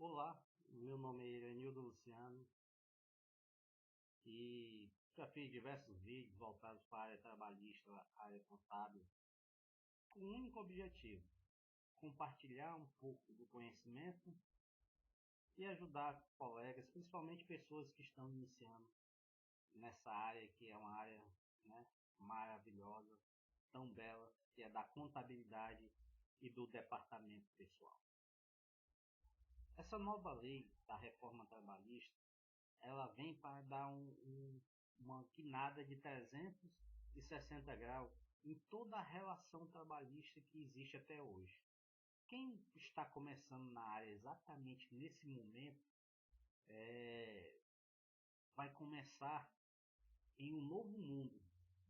Olá, meu nome é Iranildo Luciano e já fiz diversos vídeos voltados para a área trabalhista, a área contábil, com um único objetivo: compartilhar um pouco do conhecimento e ajudar colegas, principalmente pessoas que estão iniciando nessa área, que é uma área, né, maravilhosa, tão bela, que é da contabilidade e do departamento pessoal. Essa nova lei da reforma trabalhista, ela vem para dar uma guinada de 360 graus em toda a relação trabalhista que existe até hoje. Quem está começando na área exatamente nesse momento vai começar em um novo mundo,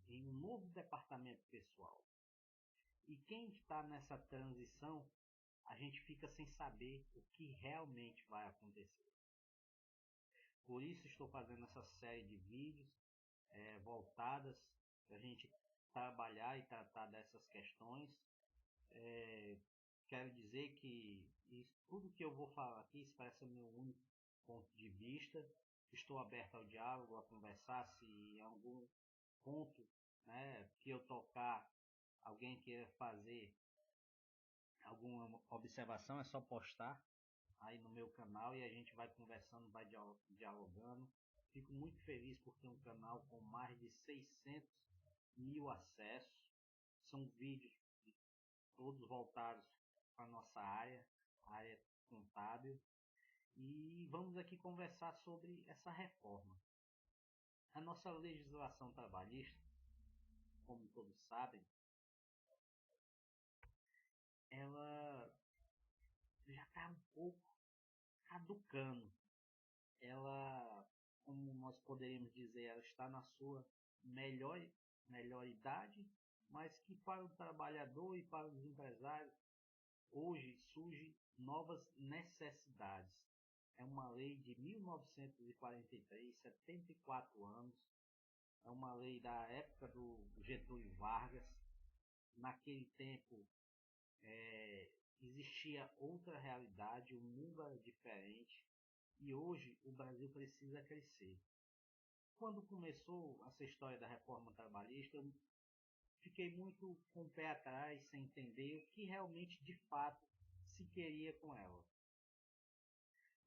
em um novo departamento pessoal. E quem está nessa transição, a gente fica sem saber o que realmente vai acontecer. Por isso estou fazendo essa série de vídeos voltadas para a gente trabalhar e tratar dessas questões. Quero dizer que tudo que eu vou falar aqui expressa meu único ponto de vista. Estou aberto ao diálogo, a conversar. Se em algum ponto, né, que eu tocar, alguém queira fazer alguma observação, é só postar aí no meu canal e a gente vai conversando, vai dialogando. Fico muito feliz por ter um canal com mais de 600 mil acessos. São vídeos todos voltados para a nossa área, a área contábil. E vamos aqui conversar sobre essa reforma. A nossa legislação trabalhista, como todos sabem, ela já está um pouco caducando. Ela, como nós poderíamos dizer, ela está na sua melhor idade, mas que para o trabalhador e para os empresários hoje surgem novas necessidades. É uma lei de 1943, 74 anos. É uma lei da época do Getúlio Vargas. Naquele tempo existia outra realidade, o mundo era diferente. E hoje o Brasil precisa crescer. Quando começou essa história da reforma trabalhista, eu fiquei muito com o pé atrás, sem entender o que realmente de fato se queria com ela.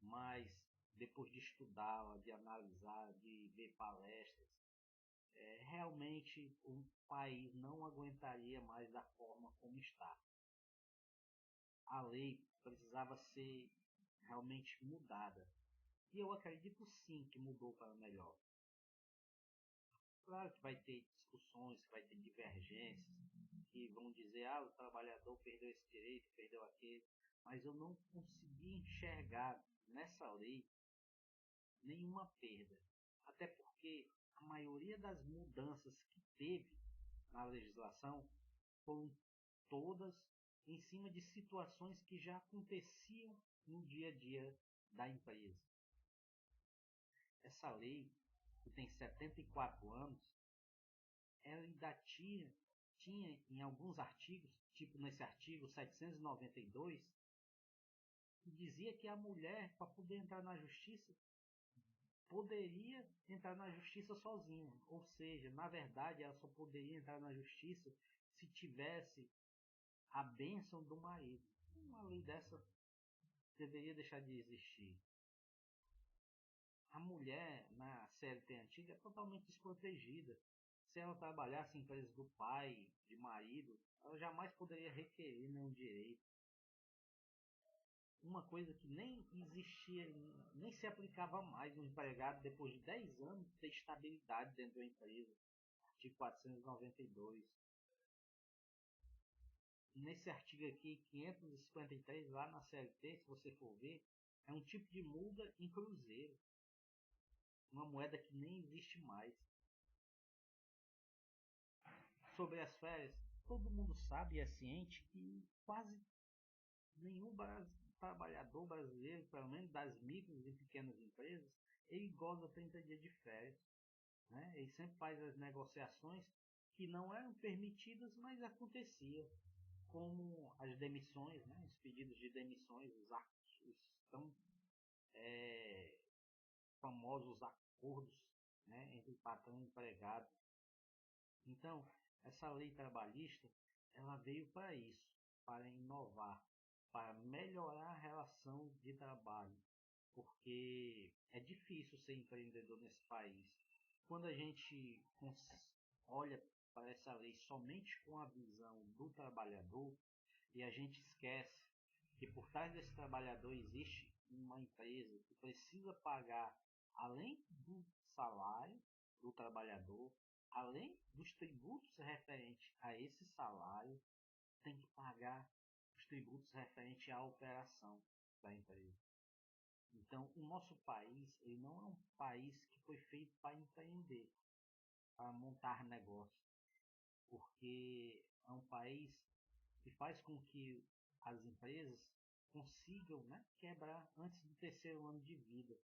Mas depois de estudá-la, de analisar, de ver palestras, realmente o país não aguentaria mais da forma como está. A lei precisava ser realmente mudada. E eu acredito sim que mudou para melhor. Claro que vai ter discussões, que vai ter divergências, que vão dizer, o trabalhador perdeu esse direito, perdeu aquele, mas eu não consegui enxergar nessa lei nenhuma perda. Até porque a maioria das mudanças que teve na legislação foram todas em cima de situações que já aconteciam no dia a dia da empresa. Essa lei, que tem 74 anos, ela ainda tinha em alguns artigos, tipo nesse artigo 792, que dizia que a mulher, para poder entrar na justiça, poderia entrar na justiça sozinha. Ou seja, na verdade, ela só poderia entrar na justiça se tivesse a bênção do marido. Uma lei dessa deveria deixar de existir. A mulher na CLT antiga é totalmente desprotegida. Se ela trabalhasse em empresas do pai, de marido, ela jamais poderia requerer nenhum direito. Uma coisa que nem existia, nem se aplicava mais no empregado depois de 10 anos ter estabilidade dentro da empresa. Artigo 492. Nesse artigo aqui, 553, lá na CLT, se você for ver, é um tipo de multa em cruzeiro. Uma moeda que nem existe mais. Sobre as férias, todo mundo sabe e é ciente que quase nenhum trabalhador brasileiro, pelo menos das micros e pequenas empresas, ele goza 30 dias de férias. Né? Ele sempre faz as negociações que não eram permitidas, mas acontecia, como as demissões, né? Os pedidos de demissões, os atos, famosos acordos, né, entre patrão e empregado. Então, essa lei trabalhista, ela veio para isso, para inovar, para melhorar a relação de trabalho, porque é difícil ser empreendedor nesse país. Quando a gente olha para essa lei somente com a visão do trabalhador, e a gente esquece que por trás desse trabalhador existe uma empresa que precisa pagar, além do salário do trabalhador, além dos tributos referentes a esse salário, tem que pagar os tributos referentes à operação da empresa. Então, o nosso país, ele não é um país que foi feito para empreender, para montar negócio, porque é um país que faz com que as empresas consigam, né, quebrar antes do terceiro ano de vida,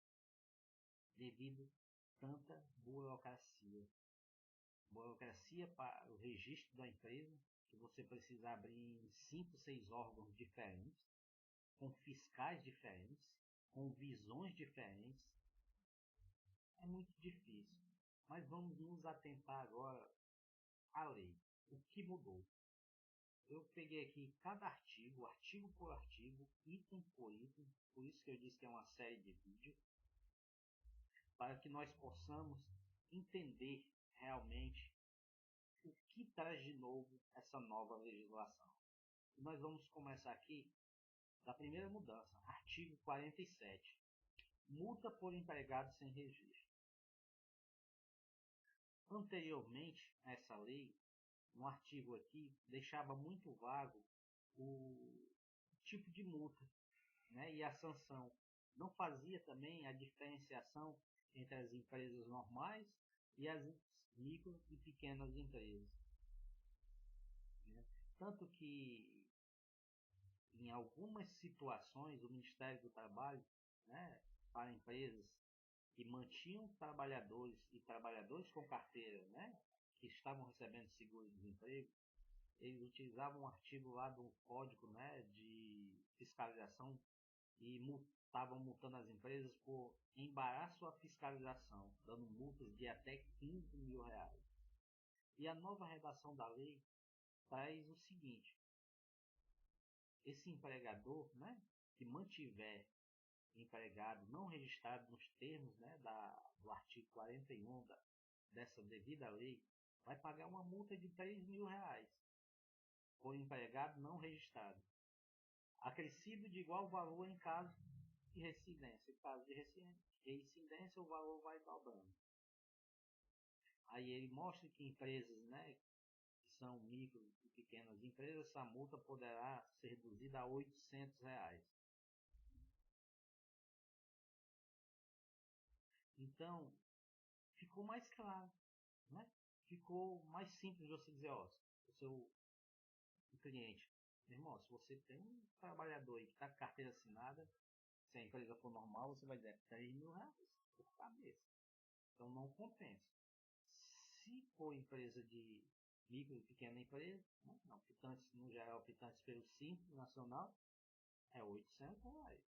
devido a tanta burocracia. Burocracia para o registro da empresa, que você precisa abrir em 5, 6 órgãos diferentes, com fiscais diferentes, com visões diferentes. É muito difícil. Mas vamos nos atentar agora à lei. O que mudou? Eu peguei aqui cada artigo, artigo por artigo, item por item, por isso que eu disse que é uma série de vídeos, para que nós possamos entender realmente o que traz de novo essa nova legislação. E nós vamos começar aqui da primeira mudança, artigo 47, multa por empregado sem registro. Anteriormente a essa lei, um artigo aqui deixava muito vago o tipo de multa, né, e a sanção. Não fazia também a diferenciação entre as empresas normais e as micro e pequenas empresas, né? Tanto que em algumas situações o Ministério do Trabalho, né, para empresas que mantinham trabalhadores e trabalhadores com carteira, né, que estavam recebendo seguro-desemprego, eles utilizavam um artigo lá do Código, né, de Fiscalização e estavam multando as empresas por embaraço à fiscalização, dando multas de até 15 mil reais. E a nova redação da lei traz o seguinte: esse empregador, né, que mantiver empregado não registrado nos termos, né, do artigo 41 dessa devida lei, vai pagar uma multa de 3 mil reais por empregado não registrado, acrescido de igual valor em caso de residência. Em caso de residência, o valor vai dobrando. Aí ele mostra que empresas, né, que são micro e pequenas empresas, essa multa poderá ser reduzida a 800 reais. Então, ficou mais claro, né? Ficou mais simples você dizer, ó, o seu cliente, meu irmão, se você tem um trabalhador aí que está com carteira assinada, se a empresa for normal, você vai dar 3 mil reais por cabeça. Então não compensa. Se for empresa de micro e pequena empresa, né, não, optantes, no geral, optantes pelo Simples Nacional, é 800 reais.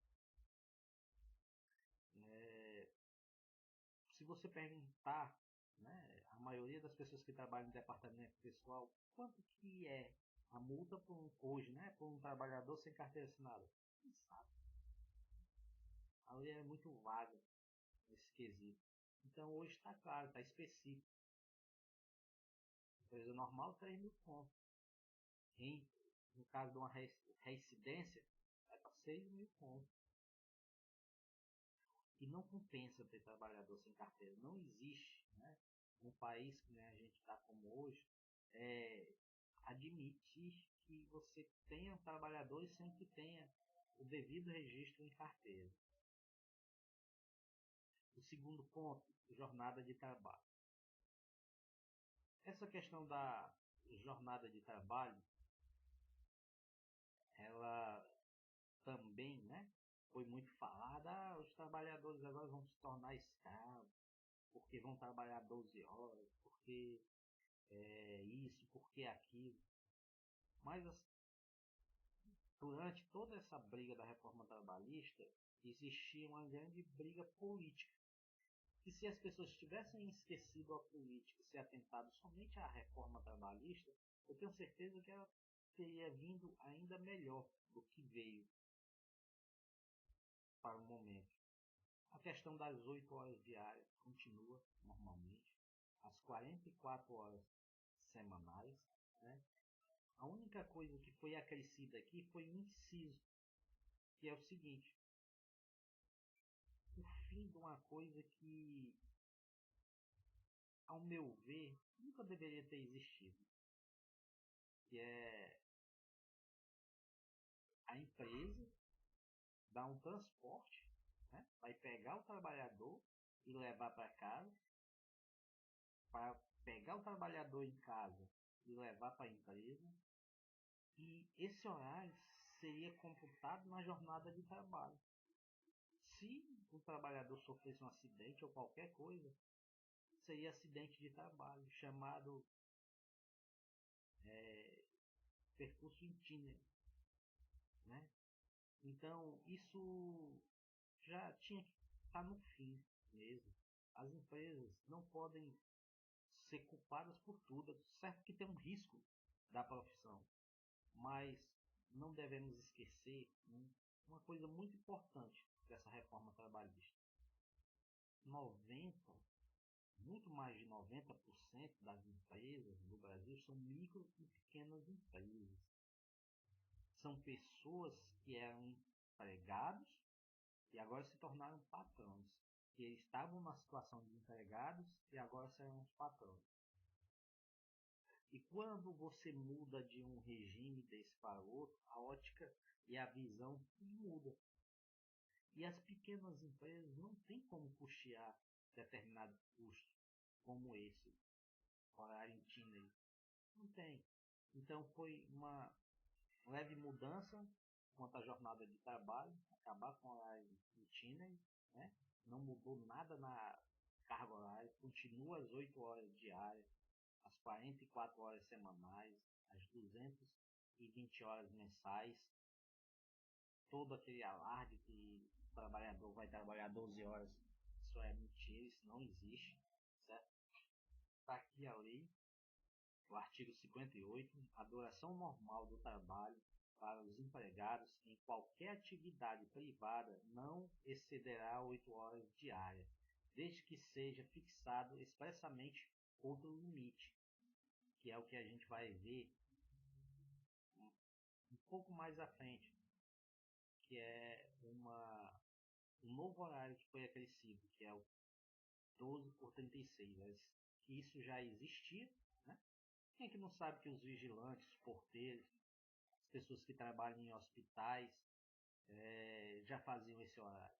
Se você perguntar, né, a maioria das pessoas que trabalham no departamento pessoal, quanto que é a multa hoje, né, por um trabalhador sem carteira assinada? Não sabe. A lei é muito vaga nesse quesito. Então hoje está claro, está específico. Empresa normal, 3 mil pontos. No caso de uma reincidência, vai para 6 mil pontos. E não compensa ter trabalhador sem carteira. Não existe, né, no país que, né, a gente está como hoje, admitir que você tenha trabalhadores sem que tenha o devido registro em carteira. O segundo ponto, jornada de trabalho. Essa questão da jornada de trabalho, ela também, né, foi muito falada. Os trabalhadores agora vão se tornar escravos, porque vão trabalhar 12 horas, porque isso, porque aquilo. Mas durante toda essa briga da reforma trabalhista, existia uma grande briga política que se as pessoas tivessem esquecido a política e se atentado somente à reforma trabalhista, eu tenho certeza que ela teria vindo ainda melhor do que veio para o momento. A questão das 8 horas diárias continua normalmente, as 44 horas semanais, né? A única coisa que foi acrescida aqui foi um inciso, que é o seguinte: o fim de uma coisa que, ao meu ver, nunca deveria ter existido, que é a empresa dar um transporte, né? Vai pegar o trabalhador e levar para casa, para pegar o trabalhador em casa e levar para a empresa, e esse horário seria computado na jornada de trabalho. Se o trabalhador sofresse um acidente ou qualquer coisa, seria acidente de trabalho, chamado percurso itinere, né? Então, isso já tinha que estar no fim mesmo. As empresas não podem ser culpadas por tudo. Certo que tem um risco da profissão, mas não devemos esquecer uma coisa muito importante dessa reforma trabalhista. 90, muito mais de 90% das empresas do Brasil são micro e pequenas empresas. São pessoas que eram empregados e agora se tornaram patrões, que estavam na situação de empregados e agora serão os patrões. E quando você muda de um regime desse para outro, a ótica e a visão muda. E as pequenas empresas não têm como custear determinado custo como esse, horário itinere. Não tem. Então foi uma leve mudança quanto à jornada de trabalho, acabar com o horário itinere, né? Não mudou nada na carga horária, continua as 8 horas diárias, as 44 horas semanais, as 220 horas mensais, todo aquele alarde que o trabalhador vai trabalhar 12 horas, isso é mentira, isso não existe, certo? Está aqui a lei, o artigo 58, a duração normal do trabalho para os empregados em qualquer atividade privada não excederá 8 horas diárias, desde que seja fixado expressamente outro limite, que é o que a gente vai ver um pouco mais à frente, que é um novo horário que foi acrescido, que é o 12 por 36. Isso já existia, né? Quem é que não sabe que os vigilantes, os porteiros, as pessoas que trabalham em hospitais já faziam esse horário?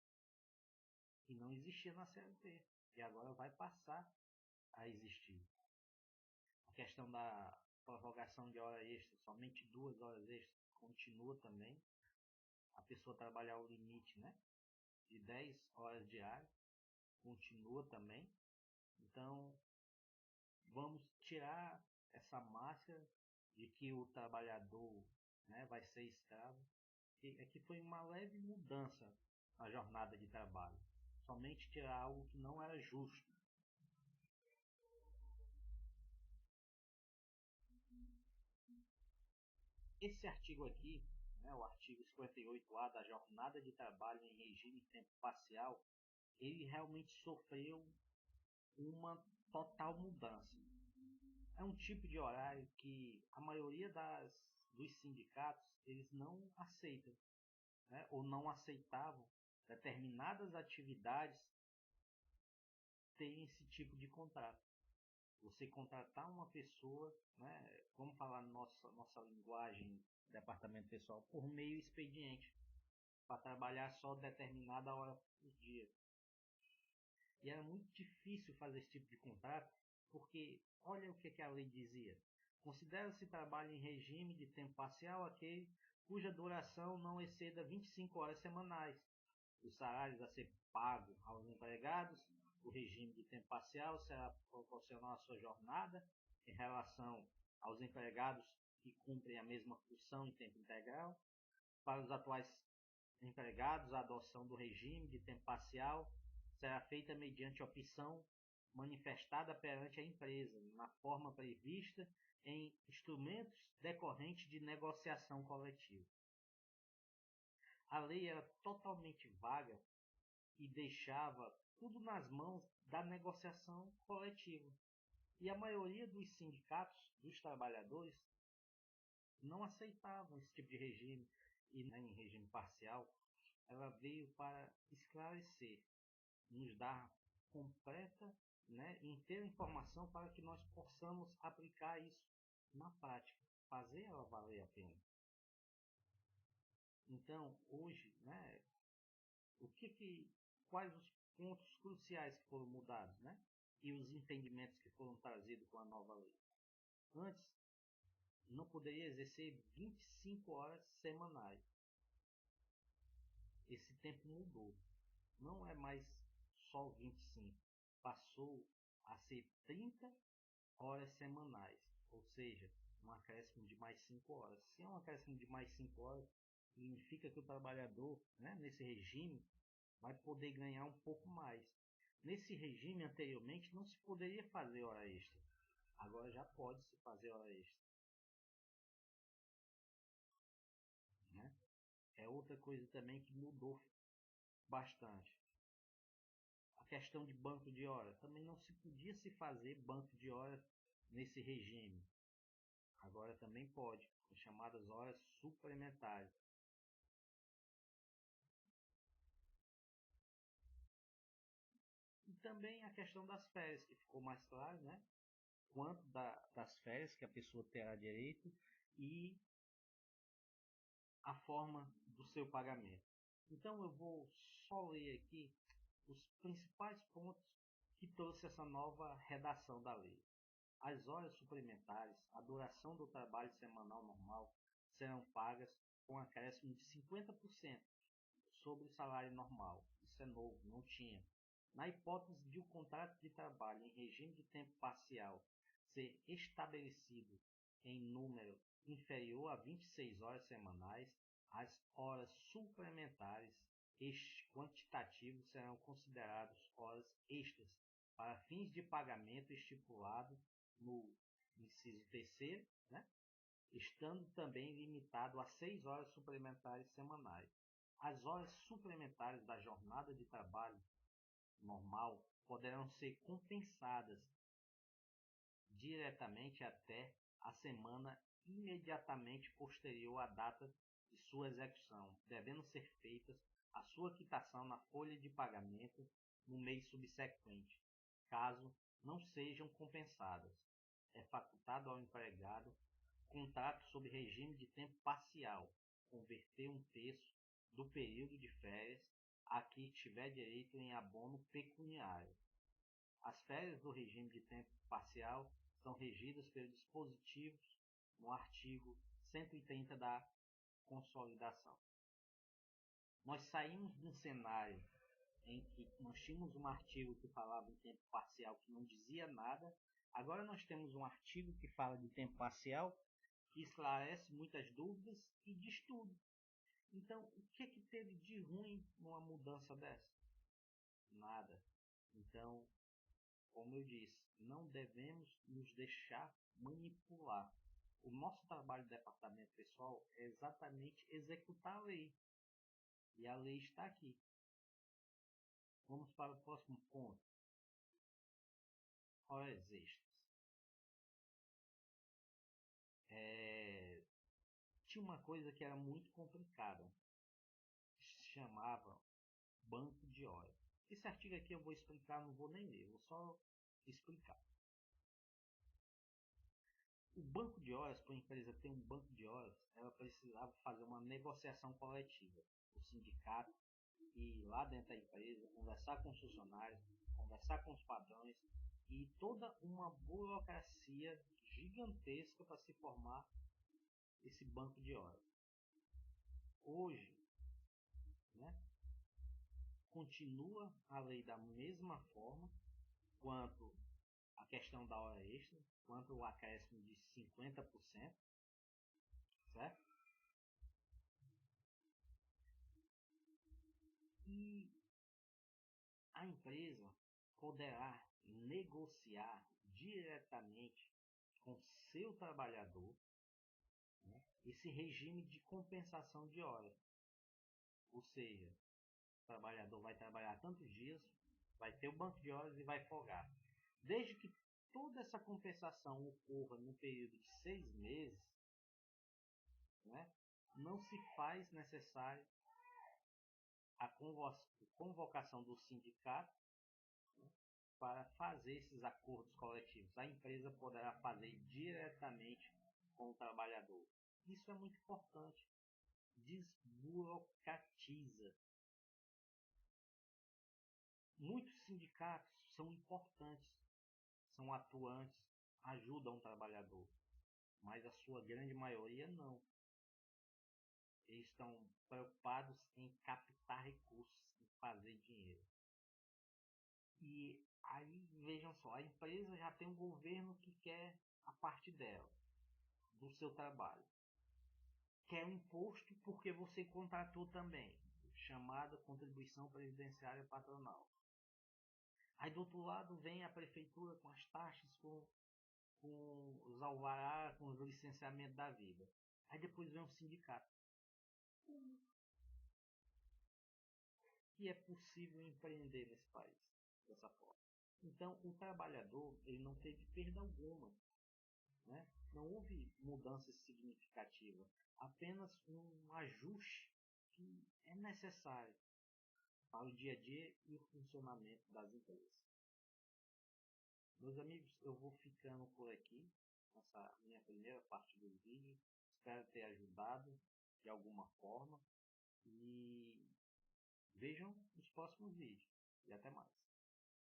E não existia na CLT. E agora vai passar a existir. A questão da prorrogação de hora extra, somente 2 horas extras, continua também. A pessoa trabalhar o limite, né, de 10 horas diárias, continua também. Então, vamos tirar essa máscara de que o trabalhador, né, vai ser escravo. É que foi uma leve mudança na jornada de trabalho. Somente tirar algo que não era justo. Esse artigo aqui, né, o artigo 58A da jornada de trabalho em regime de tempo parcial, ele realmente sofreu uma total mudança. É um tipo de horário que a maioria dos sindicatos eles não aceitam, né, ou não aceitavam determinadas atividades terem esse tipo de contrato. Você contratar uma pessoa, né, vamos falar nossa linguagem, departamento pessoal, por meio expediente, para trabalhar só determinada hora por dia. E era muito difícil fazer esse tipo de contrato, porque olha o que a lei dizia. Considera-se trabalho em regime de tempo parcial aquele cuja duração não exceda 25 horas semanais. Os salários a ser pago aos empregados, o regime de tempo parcial será proporcional à sua jornada em relação aos empregados que cumprem a mesma função em tempo integral. Para os atuais empregados, a adoção do regime de tempo parcial será feita mediante opção manifestada perante a empresa, na forma prevista em instrumentos decorrentes de negociação coletiva. A lei era totalmente vaga e deixava tudo nas mãos da negociação coletiva. E a maioria dos sindicatos, dos trabalhadores, não aceitavam esse tipo de regime. E em regime parcial, ela veio para esclarecer, nos dar completa, inteira informação para que nós possamos aplicar isso na prática, fazer ela valer a pena. Então, hoje, quais os pontos cruciais que foram mudados, e os entendimentos que foram trazidos com a nova lei? Antes, não poderia exercer 25 horas semanais. Esse tempo mudou. Não é mais só 25. Passou a ser 30 horas semanais. Ou seja, um acréscimo de mais 5 horas. Se é um acréscimo de mais 5 horas, significa que o trabalhador, nesse regime, vai poder ganhar um pouco mais. Nesse regime anteriormente não se poderia fazer hora extra. Agora já pode se fazer hora extra. É outra coisa também que mudou bastante. A questão de banco de hora. Também não se podia se fazer banco de hora nesse regime. Agora também pode, as chamadas horas suplementares. E também a questão das férias, que ficou mais claro, quanto das férias que a pessoa terá direito e a forma do seu pagamento. Então eu vou só ler aqui os principais pontos que trouxe essa nova redação da lei. As horas suplementares, a duração do trabalho semanal normal, serão pagas com acréscimo de 50% sobre o salário normal. Isso é novo, não tinha. Na hipótese de o contrato de trabalho em regime de tempo parcial ser estabelecido em número inferior a 26 horas semanais, as horas suplementares quantitativos serão consideradas horas extras para fins de pagamento estipulado no inciso 3º, estando também limitado a 6 horas suplementares semanais. As horas suplementares da jornada de trabalho normal poderão ser compensadas diretamente até a semana imediatamente posterior à data de sua execução, devendo ser feita a sua quitação na folha de pagamento no mês subsequente, caso não sejam compensadas. É facultado ao empregado contrato sob regime de tempo parcial, converter um terço do período de férias a que tiver direito em abono pecuniário. As férias do regime de tempo parcial são regidas pelos dispositivos no artigo 130 da Consolidação. Nós saímos de um cenário em que nós tínhamos um artigo que falava em tempo parcial que não dizia nada. Agora nós temos um artigo que fala de tempo parcial, que esclarece muitas dúvidas e diz tudo. Então, o que teve de ruim numa mudança dessa? Nada. Então, como eu disse, não devemos nos deixar manipular. O nosso trabalho de departamento pessoal é exatamente executar a lei. E a lei está aqui. Vamos para o próximo ponto. Horas extras. Tinha uma coisa que era muito complicada, que se chamava banco de horas. Esse artigo aqui eu vou explicar, não vou nem ler, vou só explicar. O banco de horas, para a empresa ter um banco de horas, ela precisava fazer uma negociação coletiva. O sindicato ir lá dentro da empresa, conversar com os funcionários, conversar com os padrões e toda uma burocracia gigantesca para se formar esse banco de horas. Hoje, continua a lei da mesma forma quanto a questão da hora extra, quanto o acréscimo de 50%, certo? E a empresa poderá negociar diretamente com seu trabalhador, né, esse regime de compensação de hora. Ou seja, o trabalhador vai trabalhar tantos dias, vai ter o banco de horas e vai folgar. Desde que toda essa compensação ocorra no período de 6 meses, né, não se faz necessário a convocação do sindicato, né, para fazer esses acordos coletivos. A empresa poderá fazer diretamente com o trabalhador. Isso é muito importante. Desburocratiza. Muitos sindicatos são importantes, são atuantes, ajudam o trabalhador, mas a sua grande maioria não. Eles estão preocupados em captar recursos, em fazer dinheiro. E aí, vejam só, a empresa já tem um governo que quer a parte dela, do seu trabalho. Quer um imposto porque você contratou também, chamada contribuição previdenciária patronal. Aí do outro lado vem a prefeitura com as taxas, com os alvará, com os licenciamentos da vida. Aí depois vem o sindicato. Que é possível empreender nesse país dessa forma. Então o trabalhador ele não teve perda alguma, né? Não houve mudança significativa, apenas um ajuste que é necessário para o dia a dia e o funcionamento das empresas. Meus amigos, eu vou ficando por aqui nessa minha primeira parte do vídeo. Espero ter ajudado de alguma forma e vejam os próximos vídeos. E até mais.